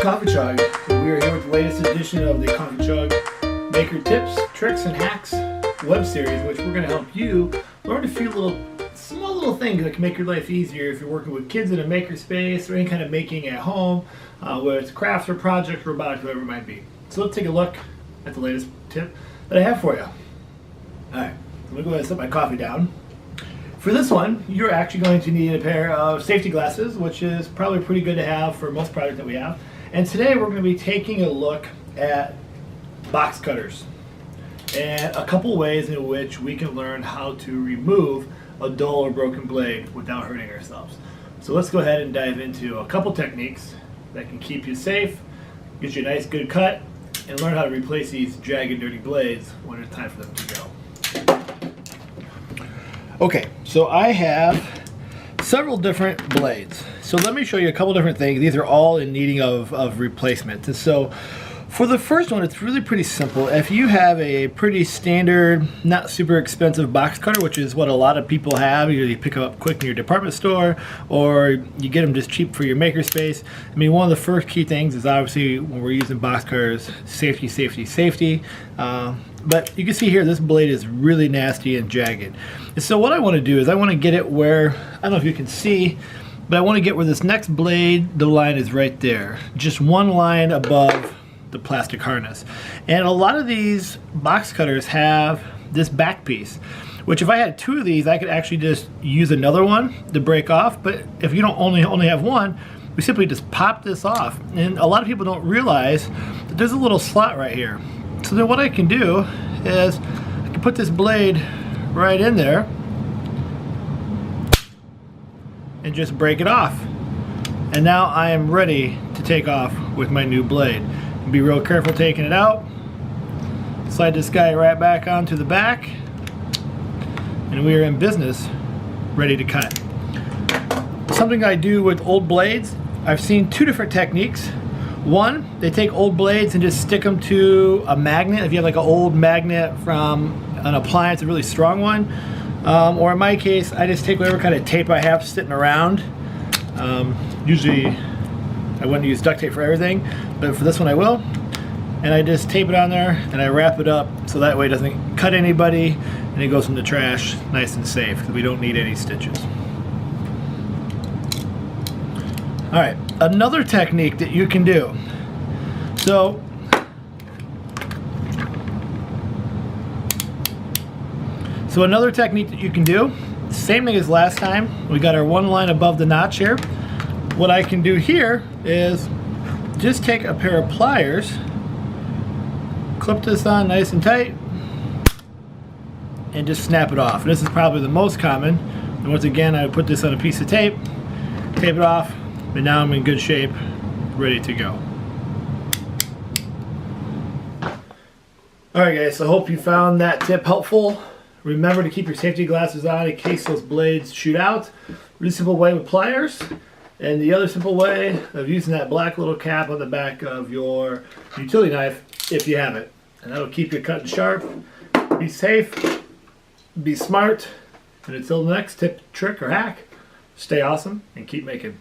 Coffeechug. We are here with the latest edition of the Coffeechug Maker Tips, Tricks, and Hacks web series, which we're going to help you learn a few small little things that can make your life easier if you're working with kids in a makerspace or any kind of making at home, whether it's crafts or project, robotics, whatever it might be. So let's take a look at the latest tip that I have for you. Alright, let me go ahead and set my coffee down. For this one, you're actually going to need a pair of safety glasses, which is probably pretty good to have for most products that we have. And today we're going to be taking a look at box cutters and a couple ways in which we can learn how to remove a dull or broken blade without hurting ourselves. So let's go ahead and dive into a couple techniques that can keep you safe, get you a nice good cut, and learn how to replace these jagged, dirty blades when it's time for them to go. Okay, so I have several different blades. So let me show you a couple different things. These are all in needing of replacement. And so for the first one, it's really pretty simple. If you have a pretty standard, not super expensive box cutter, which is what a lot of people have, either you pick them up quick in your department store or you get them just cheap for your makerspace. I mean, one of the first key things is obviously when we're using box cutters, safety, safety, safety. But you can see here, this blade is really nasty and jagged. And so what I want to do is I want to get it where, I don't know if you can see, but I want to get where this next blade, the line is right there. Just one line above the plastic harness. And a lot of these box cutters have this back piece, which if I had two of these, I could actually just use another one to break off. But if you don't only have one, we simply just pop this off. And a lot of people don't realize that there's a little slot right here. So then what I can do is I can put this blade right in there and just break it off. And now I am ready to take off with my new blade. Be real careful taking it out. Slide this guy right back onto the back, and we are in business, ready to cut. Something I do with old blades, I've seen two different techniques. One, they take old blades and just stick them to a magnet. If you have like an old magnet from an appliance, a really strong one, or in my case, I just take whatever kind of tape I have sitting around. Usually I wouldn't use duct tape for everything, but for this one I will. And I just tape it on there and I wrap it up so that way it doesn't cut anybody and it goes in the trash nice and safe because we don't need any stitches. Alright, another technique that you can do. So another technique that you can do, same thing as last time. We got our one line above the notch here. What I can do here is just take a pair of pliers, clip this on nice and tight, and just snap it off. And this is probably the most common. And once again, I would put this on a piece of tape, tape it off, and now I'm in good shape, ready to go. Alright guys, so I hope you found that tip helpful. Remember to keep your safety glasses on in case those blades shoot out. Really simple way with pliers. And the other simple way of using that black little cap on the back of your utility knife, if you have it. And that'll keep you cutting sharp. Be safe, be smart, and until the next tip, trick, or hack, stay awesome and keep making.